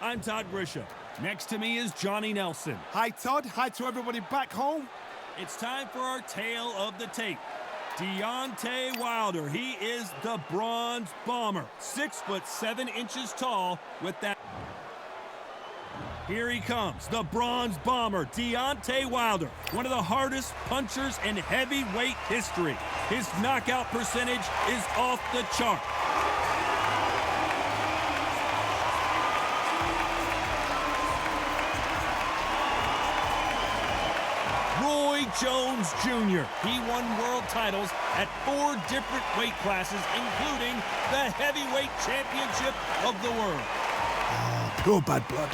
I'm Todd Grisham. Next to me is Johnny Nelson. Hi, Todd. Hi to everybody back home. It's time for our tale of the tape. Deontay Wilder, he is the Bronze Bomber. 6'7" tall with that. Here he comes, the Bronze Bomber, Deontay Wilder, one of the hardest punchers in heavyweight history. His knockout percentage is off the chart. Jones Jr. He won world titles at 4 different weight classes, including the heavyweight championship of the world. Go, bad blood.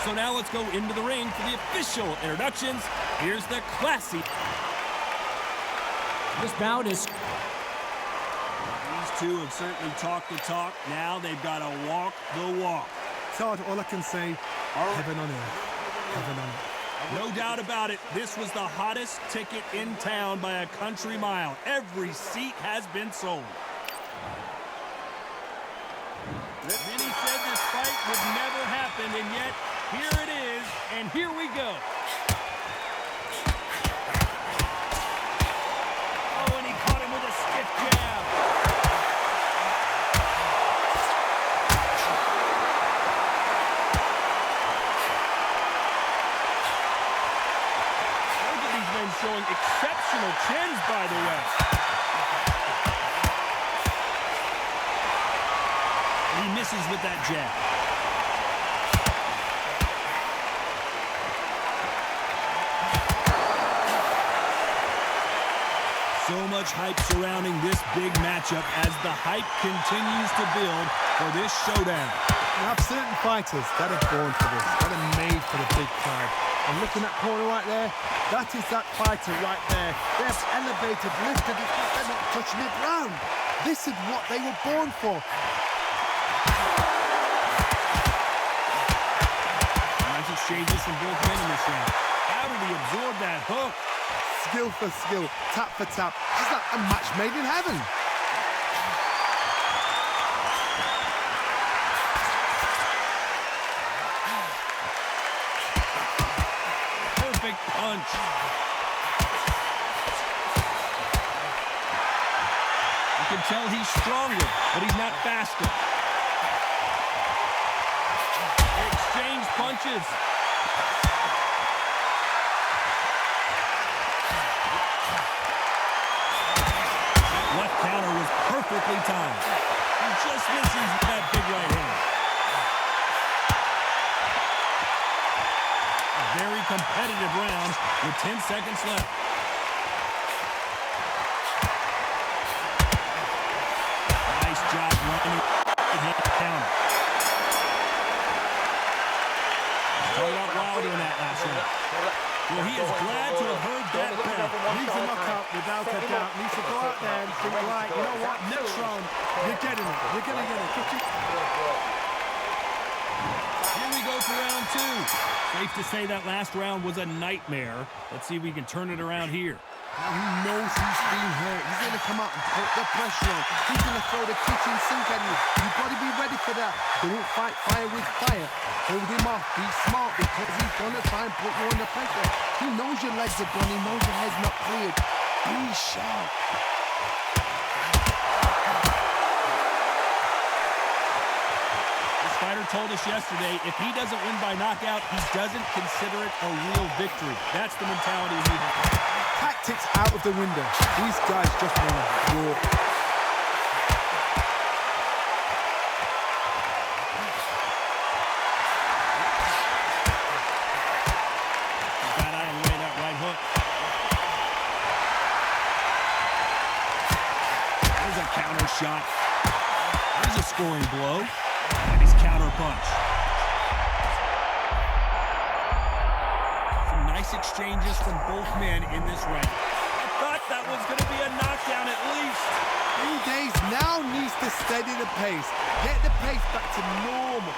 So now let's go into the ring for the official introductions. Here's the classy. This bout is... These two have certainly talked the talk. Now they've got to walk the walk. Todd, all I can say, heaven on earth. Heaven on earth. No doubt about it, this was the hottest ticket in town by a country mile. Every seat has been sold. Many said this fight would never happen, and yet here it is, and here we go. Oh, and he caught him with a stiff jab. Showing exceptional chins, by the way. He misses with that jab. So much hype surrounding this big matchup as the hype continues to build for this showdown. You have certain fighters that are born for this, that are made for the big crowd. And looking at that corner right there, that is that fighter right there. They've elevated, lifted it up, they're not touching the ground. This is what they were born for. Nice exchanges from both men in this round. How did he absorb that hook? Skill for skill, tap for tap. It's like a match made in heaven. Punch. You can tell he's stronger, but he's not faster. They exchange punches. Left counter was perfectly timed. He just misses with that big right hand. Very competitive round with 10 seconds left. Nice job running right-hand counter. Talk about Wilder in that last round. Well, he is glad to have heard that bell. Needs a knockout without a doubt. Needs to go out there and think, right, you know what, next round, you're getting it. You're going to get it. Here we go for round 2. Safe to say that last round was a nightmare. Let's see if we can turn it around here. Now he knows he's being hurt. He's going to come out and put the pressure on. He's going to throw the kitchen sink at you. You've got to be ready for that. Don't fight fire with fire. Hold him off. Be smart because he's going to try and put you under pressure. He knows your legs are gone. He knows your head's not cleared. Be sharp. Fighter told us yesterday, if he doesn't win by knockout, he doesn't consider it a real victory. That's the mentality he has. Tactics out of the window. These guys just want to walk. Got out of the way that right hook. There's a counter shot. There's a scoring blow. And his counter punch. Some nice exchanges from both men in this round. I thought that was going to be a knockdown at least. Days now needs to steady the pace. Get the pace back to normal.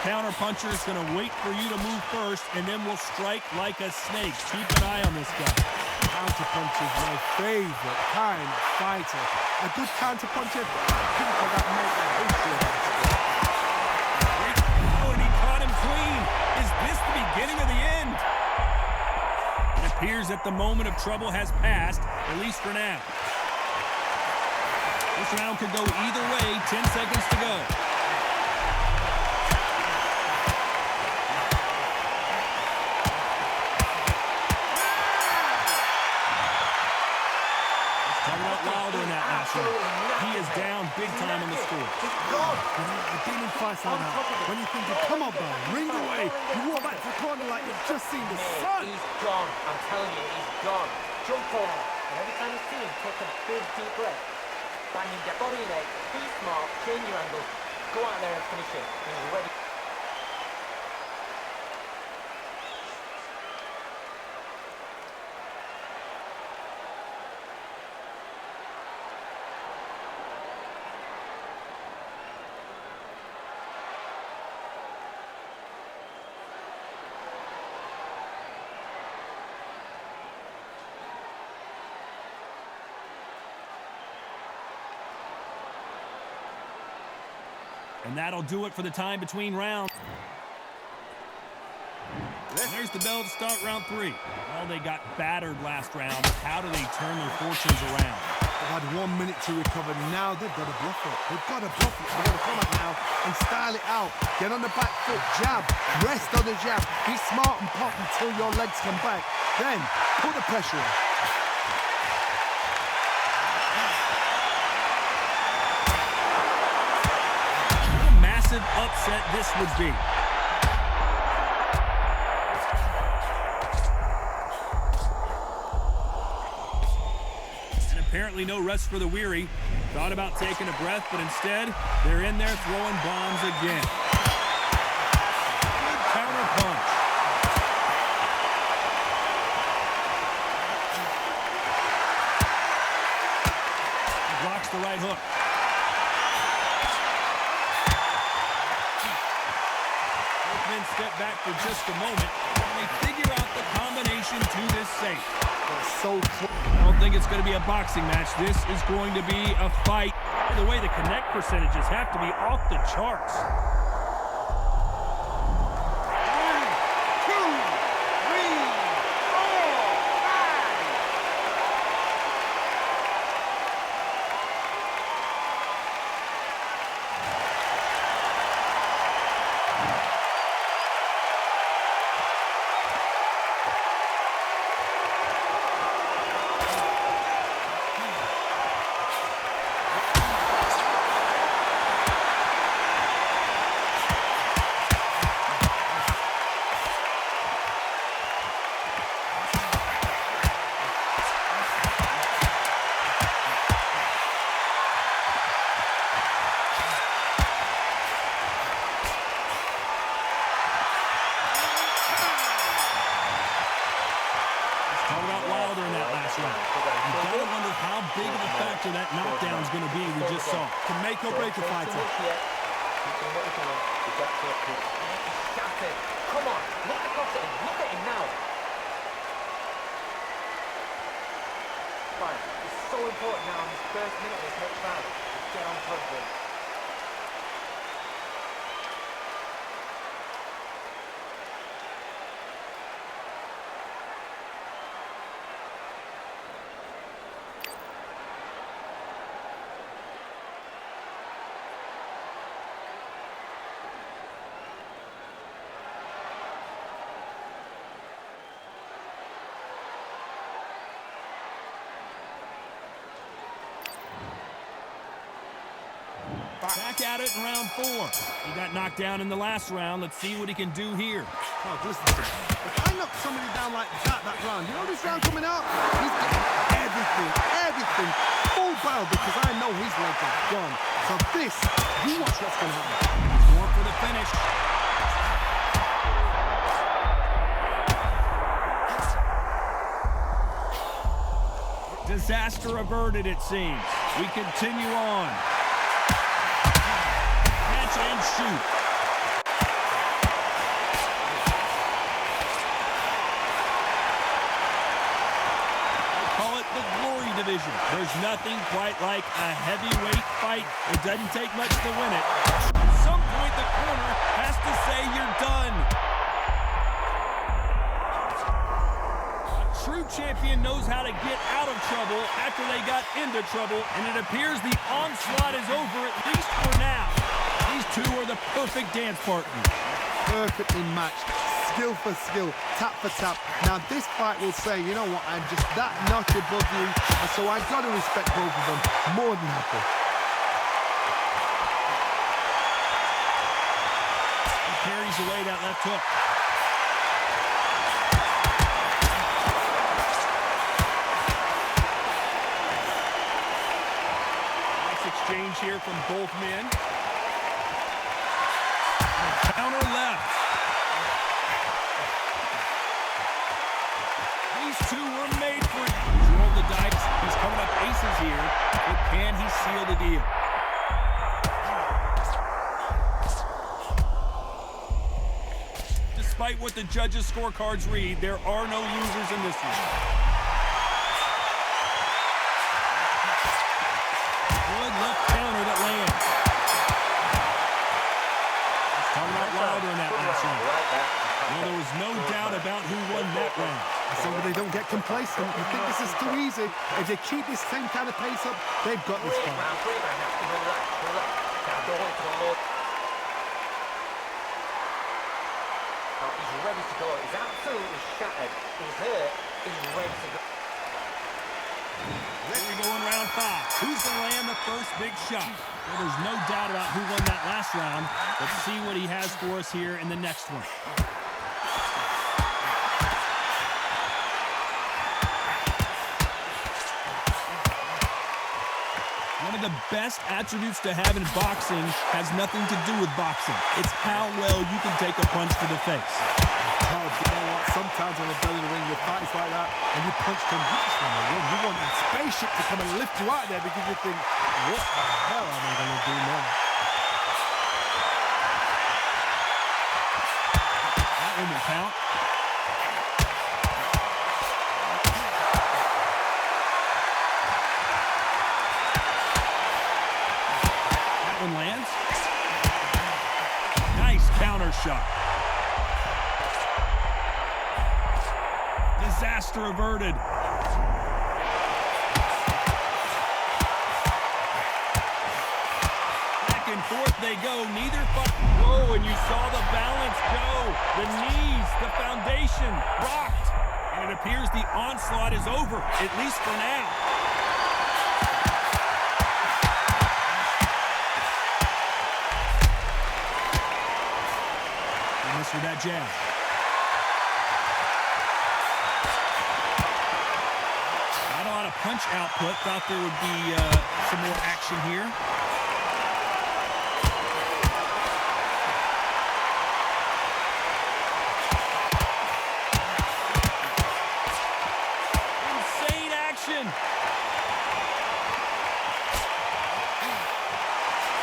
Counter puncher is going to wait for you to move first, and then will strike like a snake. Keep an eye on this guy. puncher is my favorite kind of fighter. A good counter puncher, people that make the history of that sport. Oh, and he caught him clean. Is this the beginning of the end? It appears that the moment of trouble has passed, at least for now. This round could go either way. 10 seconds to go. Wilder in that last round. He is down big time on the score. The demon fights like that. When you think, come on, bro, ring away. You walk back to the corner like you've just seen the sun. He's gone. I'm telling you, he's gone. Jump over. And every time you see him, take a big, deep breath. Bang your body in it. Be smart. Change your angle. Go out there and finish it. He's ready. And that'll do it for the time between rounds. There's the bell to start round 3. Well, they got battered last round. How do they turn their fortunes around? They've had 1 minute to recover. Now they've got to bluff it. They've got to bluff it. They've got to come out now and style it out. Get on the back foot, jab, rest on the jab. Be smart and pop until your legs come back. Then put the pressure on. Upset this would be. And apparently no rest for the weary. Thought about taking a breath, but instead they're in there throwing bombs again. Good counter punch. Blocks the right hook. Step back for just a moment, and they figure out the combination to this safe. So close. I don't think it's going to be a boxing match. This is going to be a fight. The way the connect percentages have to be off the charts. 1, 2, 3, Wilder in that last round. You've got to wonder how big of a factor that knockdown is going to be we just saw. Can make or break a fighter. Come on, look across at him. Look at him now. Fine. It's so important now in this first minute of this next round to get on top of him. Back at it in round 4. He got knocked down in the last round. Let's see what he can do here. Oh, listen to me. If I knock somebody down like that round, you know this round coming up? He's getting everything full barrel because I know his legs are gone. So this, you watch what's going to happen. He's going for the finish. Disaster averted, it seems. We continue on. Catch and shoot. They call division. There's nothing quite like a heavyweight fight. It doesn't take much to win it. At some point, the corner has to say you're done. A true champion knows how to get out of trouble after they got into trouble, and it appears the onslaught is over, at least for now. These two are the perfect dance partners. Perfectly matched, skill for skill, tap for tap. Now this fight will say, you know what, I'm just that notch above you, and so I've got to respect both of them more than happy. He carries away that left hook. Nice exchange here from both men. Counter left. These two were made for it. Roll the dice. He's coming up aces here, but can he seal the deal? Despite what the judges' scorecards read, there are no losers in this one. Good left counter that lands. Talking about Wilder in that last round. Well, there was no doubt about who won that round. So they don't get complacent. You think this is too easy. If they keep this same kind of pace up, they've got this fight. He's ready to go. He's absolutely shattered. He's hurt. He's ready to go. Here we go in round 5. Who's going to land the first big shot? Well, there's no doubt about who won that last round. Let's see what he has for us here in the next one. One of the best attributes to have in boxing has nothing to do with boxing. It's how well you can take a punch to the face. Todd, you know what? Sometimes on the belly of the ring, your fights like that, and you punch them, you just want to win. You want that spaceship to come and lift you out there because you think, what the hell am I going to do now? That one will count. One lands. Nice counter shot. Disaster averted. Back and forth they go. Neither fight. Whoa, and you saw the balance go. The knees, the foundation, rocked. And it appears the onslaught is over, at least for now. With that jab. Not a lot of punch output. Thought there would be some more action here. Insane action.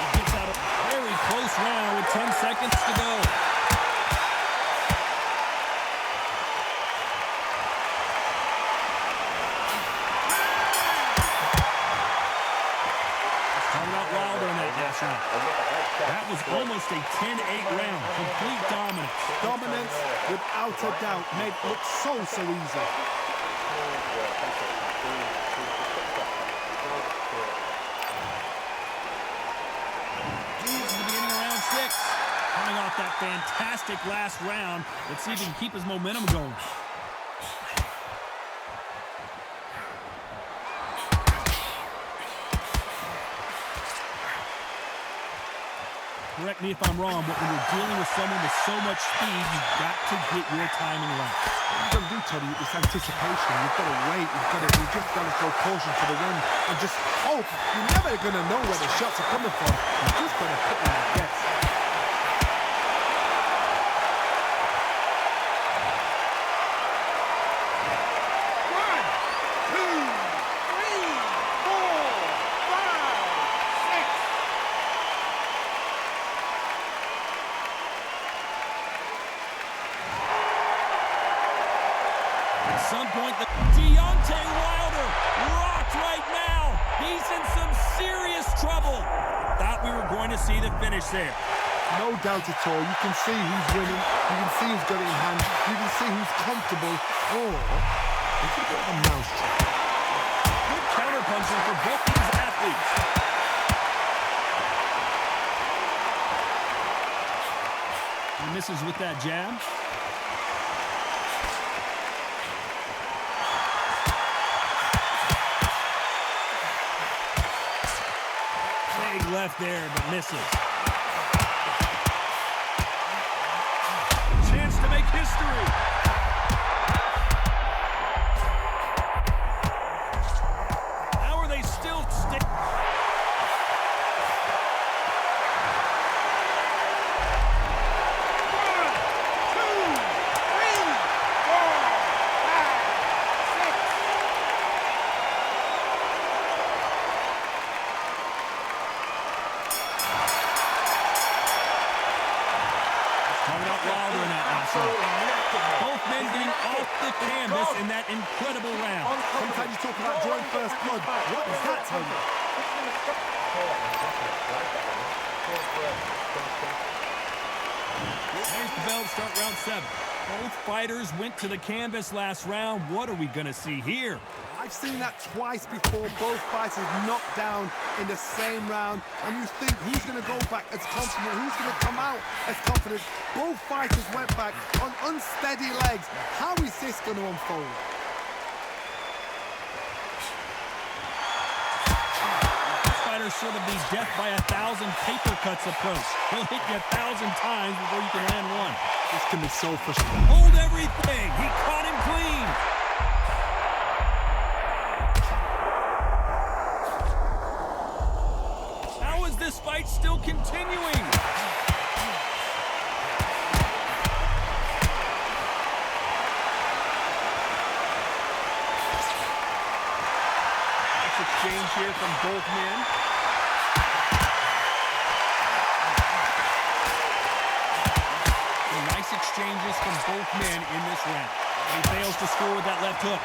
He gets out a very close round with 10 seconds to go. That was almost a 10-8 round. Complete dominance. Dominance, without a doubt, made it look so easy. This is the beginning of round 6. Coming off that fantastic last round. Let's see if he can keep his momentum going. Correct me if I'm wrong, but when you're dealing with someone with so much speed, you've got to get your timing right. You've got to do, Toddy, it's anticipation. You've got to wait. You just got to throw caution to the wind and just hope. You're never going to know where the shots are coming from. You just got to put in the guess. At some point, the Deontay Wilder rocked right see the finish there. No doubt at all. You can see who's winning. You can see who's got it in hand. You can see who's comfortable. Or it's a bit of a mousetrap. Good counterpunching for both these athletes. He misses with that jab. Big left there, but misses. Chance to make history. How are they still sticking? Wilder in that last round. Both men getting off the canvas in that incredible round. Sometimes you talk about drawing first blood. What does that tell you? There's the bell to start round 7. Both fighters went to the canvas last round. What are we going to see here? I've seen that twice before. Both fighters knocked down in the same round. And you think, who's going to go back as confident? Who's going to come out as confident? Both fighters went back on unsteady legs. How is this going to unfold? This fighter sort of the death by 1,000 paper cuts approach. He'll hit you 1,000 times before you can land one. This can be so frustrating. Hold everything. He caught him clean. How is this fight still continuing? Nice exchange here from both men. Nice exchanges from both men in this round. He fails to score with that left hook.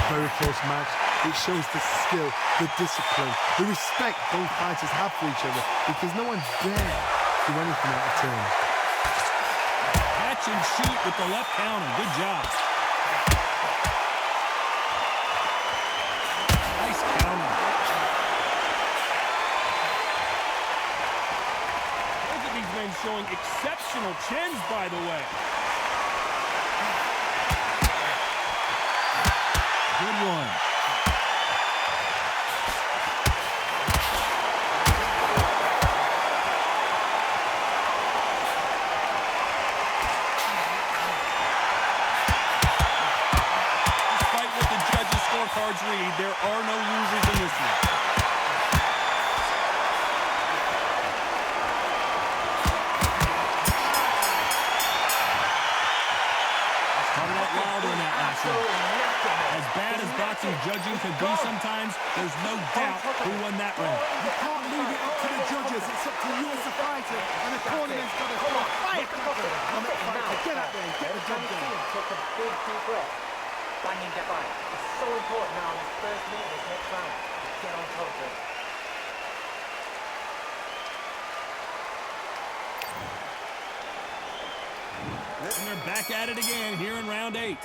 Very close match. It shows the skill, the discipline, the respect both fighters have for each other because no one dare do anything out of turn. Catch and shoot with the left counter. Good job. Nice counter. Both of these men showing exceptional chins, by the way. Good one. Despite what the judges' scorecards read, there are no losers in this one. Started out Wilder in that last round. As bad as boxing judging could be sometimes, there's no doubt who won that round. You can't leave it up to the judges. It's up to you as a fighter, and the cornerman's got to fight on that fighter. Get out there and get the job done. Take a big deep breath. Banging get by. It's so important now in this first minute of this next round. Get on top of it. And they're back at it again here in round 8.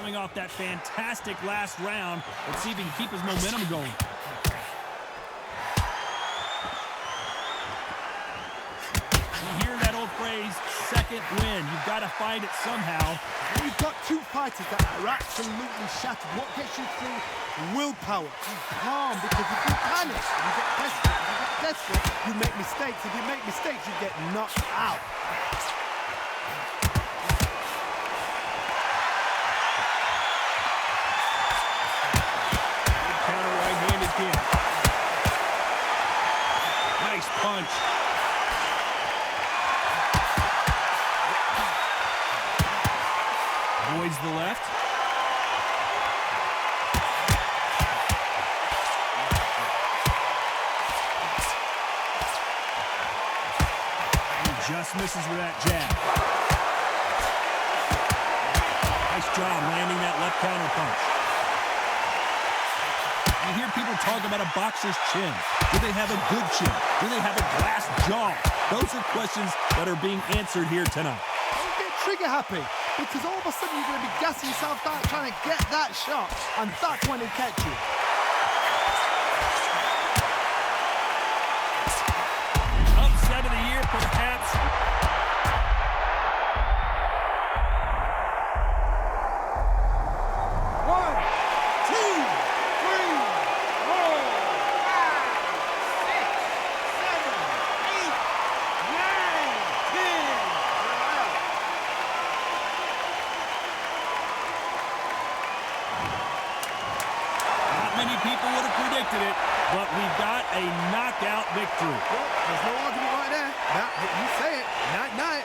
Coming off that fantastic last round. Let's see if he can keep his momentum going. You hear that old phrase, second win. You've got to find it somehow. You've got two fighters that are absolutely shattered. What gets you through? Willpower. Calm, because if you panic, you get desperate, you make mistakes. If you make mistakes, you get knocked out. Counter right-handed kick. Nice punch. Avoids the left. He just misses with that jab. Nice job landing that left counter punch. You hear people talk about a boxer's chin. Do they have a good chin? Do they have a glass jaw? Those are questions that are being answered here tonight. Don't get trigger happy, because all of a sudden you're going to be gassing yourself out trying to get that shot, and that's when they catch you. Upset of the year, perhaps. Many people would have predicted it, but we've got a knockout victory. Well, there's no argument right there. You say it. Night, night.